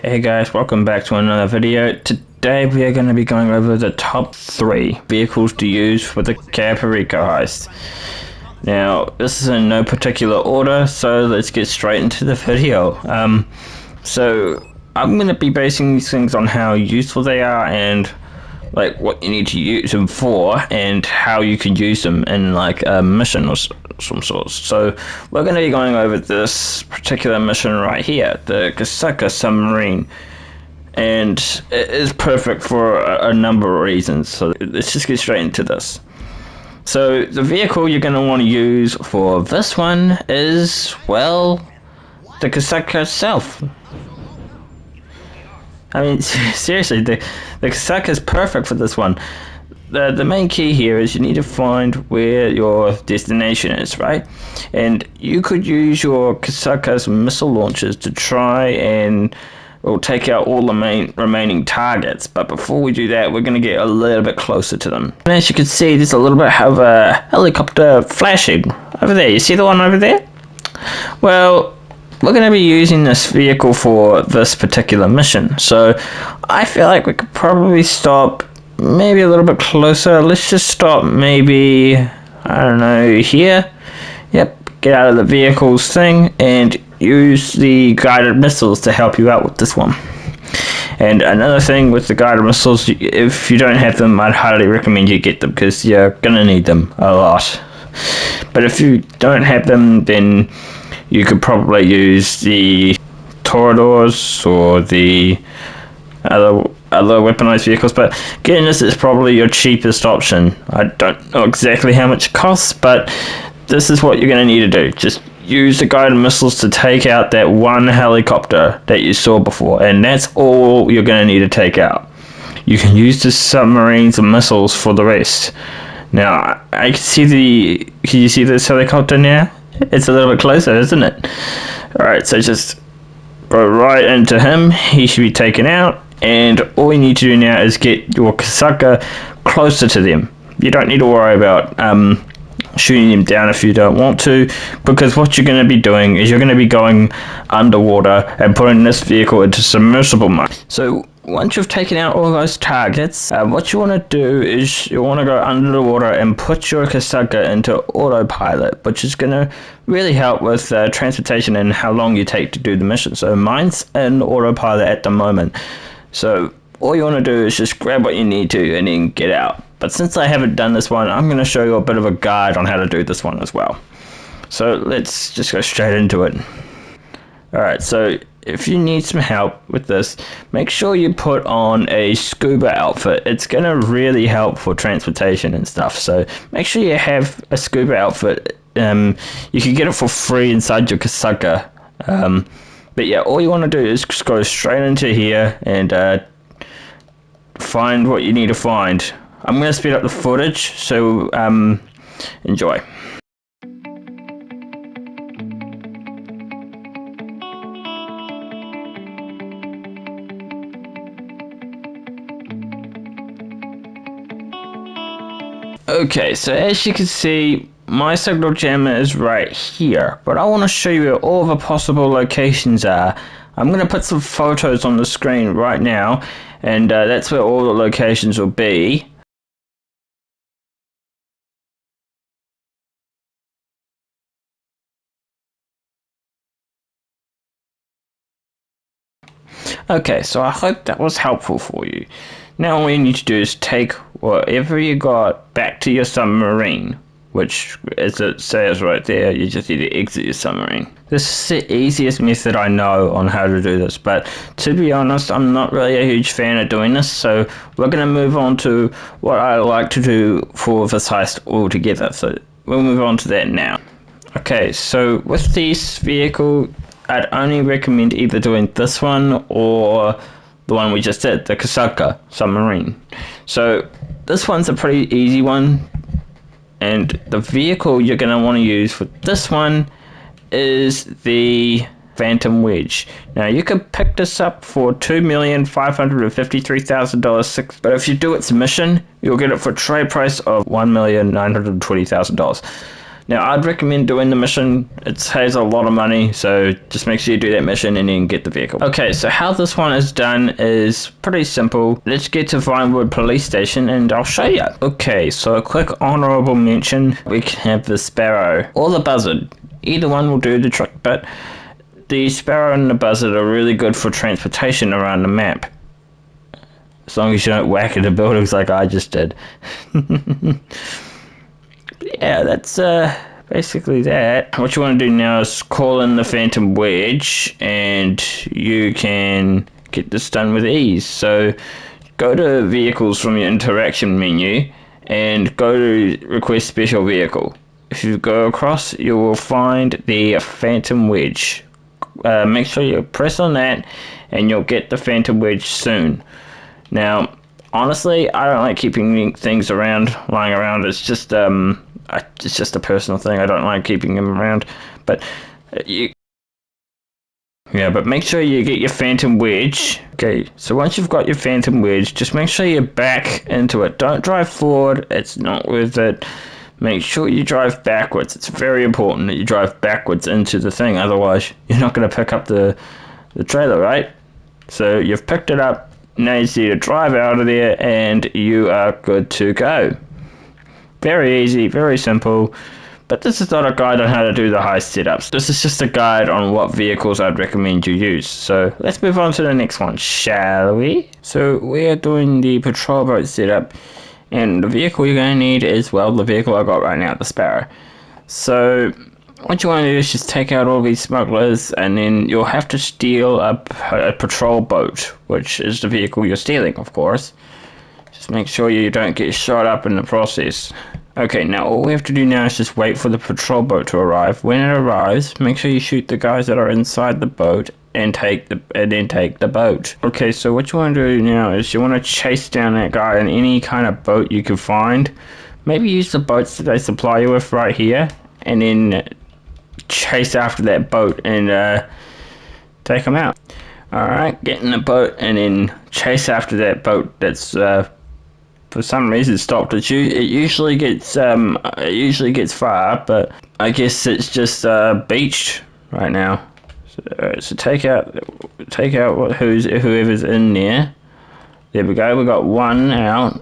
Hey guys, welcome back to another video. Today we are going to be going over the top 3 vehicles to use for the Cayo Perico Heist. Now, this is in no particular order, so let's get straight into the video. So I'm going to be basing these things on how useful they are and like what you need to use them for and how you can use them in like a mission or some sorts. So we're going to be going over this particular mission right here, the Cayo submarine, and it is perfect for a number of reasons. So let's just get straight into this. So the vehicle you're going to want to use for this one is, well, the Cayo itself. I mean, seriously, the Cayo is perfect for this one. The main key here is you need to find where your destination is, right? And you could use your Cayo's missile launchers to try and take out all the remaining targets. But before we do that, we're going to get a little bit closer to them. And as you can see, there's a little bit of a helicopter flashing over there. You see the one over there? Well, we're going to be using this vehicle for this particular mission, so I feel like we could probably stop maybe a little bit closer. Let's just stop maybe, I don't know, here. Yep, get out of the vehicles thing and use the guided missiles to help you out with this one. And another thing with the guided missiles, if you don't have them, I'd highly recommend you get them because you're going to need them a lot. But if you don't have them, then you could probably use the Toradors or the other weaponized vehicles, but getting this is probably your cheapest option. I don't know exactly how much it costs, but this is what you're going to need to do. Just use the guided missiles to take out that one helicopter that you saw before, and that's all you're going to need to take out. You can use the submarines and missiles for the rest. Now, I can see can you see this helicopter now? It's a little bit closer, isn't it? Alright, so just go right into him. He should be taken out. And all you need to do now is get your Cayo closer to them. You don't need to worry about shooting them down if you don't want to, because what you're going to be doing is you're going to be going underwater and putting this vehicle into submersible mode. So once you've taken out all those targets, what you want to do is you want to go under the water and put your Cayo into autopilot, which is going to really help with transportation and how long you take to do the mission. So mine's in autopilot at the moment. So all you want to do is just grab what you need to and then get out. But since I haven't done this one, I'm going to show you a bit of a guide on how to do this one as well. So let's just go straight into it. Alright, so if you need some help with this, make sure you put on a scuba outfit. It's going to really help for transportation and stuff. So make sure you have a scuba outfit. You can get it for free inside your Cayo. But yeah, all you want to do is just go straight into here and find what you need to find. I'm going to speed up the footage, so enjoy. Okay, so as you can see, my signal jammer is right here, but I want to show you where all the possible locations are. I'm going to put some photos on the screen right now, and that's where all the locations will be. Okay, so I hope that was helpful for you. Now all you need to do is take whatever you got back to your submarine, which, as it says right there, you just need to exit your submarine. This is the easiest method I know on how to do this, but to be honest, I'm not really a huge fan of doing this, so we're going to move on to what I like to do for this heist altogether. So we'll move on to that now. Okay, so with this vehicle, I'd only recommend either doing this one or the one we just did, the Cayo submarine. So this one's a pretty easy one, and the vehicle you're going to want to use for this one is the Phantom Wedge. Now you can pick this up for $2,553,000, but if you do its mission, you'll get it for trade price of $1,920,000. Now, I'd recommend doing the mission. It saves a lot of money, so just make sure you do that mission and then get the vehicle. Okay, so how this one is done is pretty simple. Let's get to Vinewood Police Station and I'll show you. Okay, so a quick honorable mention. We can have the Sparrow or the Buzzard. Either one will do the trick, but the Sparrow and the Buzzard are really good for transportation around the map. As long as you don't whack into buildings like I just did. Yeah, that's basically that. What you want to do now is call in the Phantom Wedge, and you can get this done with ease. So go to Vehicles from your interaction menu, and go to Request Special Vehicle. If you go across, you will find the Phantom Wedge. Make sure you press on that, and you'll get the Phantom Wedge soon. Now, honestly, I don't like keeping things lying around. It's just a personal thing. I don't like keeping them around. But but make sure you get your Phantom Wedge. Okay, so once you've got your Phantom Wedge, just make sure you back into it. Don't drive forward. It's not worth it. Make sure you drive backwards. It's very important that you drive backwards into the thing. Otherwise, you're not going to pick up the trailer, right? So you've picked it up. Now you just need to drive out of there and you are good to go. Very easy, very simple. But this is not a guide on how to do the heist setups. This is just a guide on what vehicles I'd recommend you use. So let's move on to the next one, shall we? So we are doing the patrol boat setup. And the vehicle you're going to need is, well, the vehicle I got right now, the Sparrow. So what you want to do is just take out all these smugglers, and then you'll have to steal a patrol boat, which is the vehicle you're stealing, of course. Just make sure you don't get shot up in the process. Okay, now all we have to do now is just wait for the patrol boat to arrive. When it arrives, make sure you shoot the guys that are inside the boat and then take the boat. Okay, so what you want to do now is you want to chase down that guy in any kind of boat you can find. Maybe use the boats that they supply you with right here, and then chase after that boat and take them out. Alright, get in the boat and then chase after that boat that's for some reason stopped. It usually gets far, but I guess it's just beached right now. So take out whoever's in there. There we go. We got one out.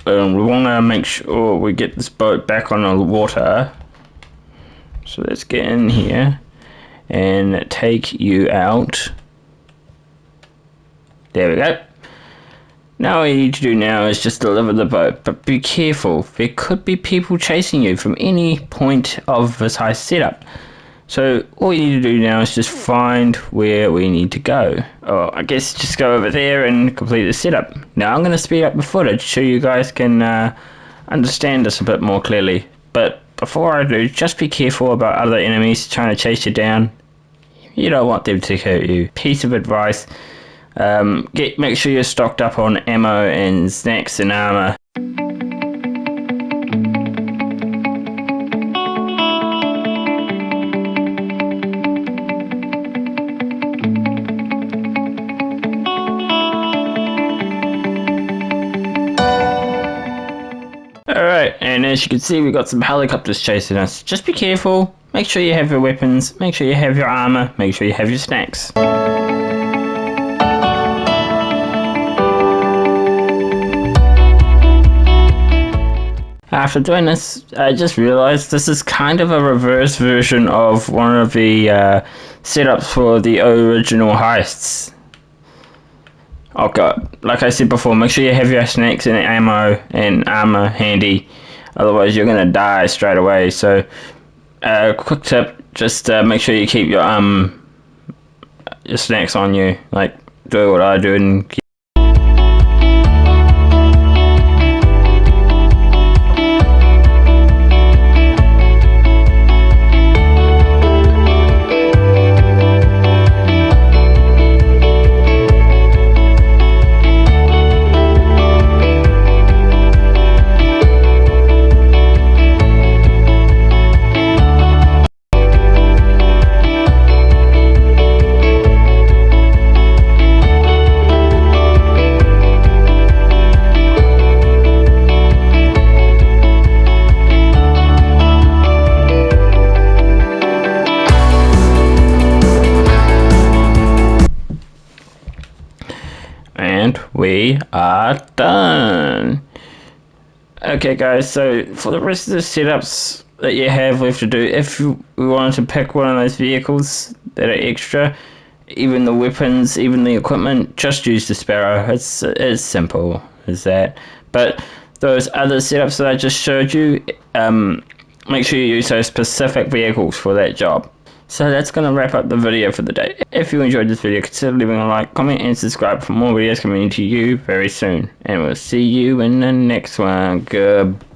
We want to make sure we get this boat back on the water. So let's get in here and take you out. There we go. Now all you need to do now is just deliver the boat, but be careful. There could be people chasing you from any point of this heist setup. So all you need to do now is just find where we need to go. Or I guess just go over there and complete the setup. Now I'm going to speed up the footage so you guys can understand this a bit more clearly. But before I do, just be careful about other enemies trying to chase you down. You don't want them to hurt you. Piece of advice. Make sure you're stocked up on ammo and snacks and armor. Alright, and as you can see, we've got some helicopters chasing us. Just be careful. Make sure you have your weapons. Make sure you have your armor. Make sure you have your snacks. After doing this, I just realized this is kind of a reverse version of one of the setups for the original heists. Okay, like I said before, make sure you have your snacks and ammo and armor handy, otherwise you're gonna die straight away. So, quick tip: just make sure you keep your snacks on you. Like, do what I do and keep. And we are done. Okay guys, so for the rest of the setups that you have left to do, if you wanted to pick one of those vehicles that are extra, even the weapons, even the equipment, just use the Sparrow. It's as simple as that. But those other setups that I just showed you, make sure you use those specific vehicles for that job. So that's going to wrap up the video for the day. If you enjoyed this video, consider leaving a like, comment and subscribe for more videos coming to you very soon. And we'll see you in the next one. Goodbye!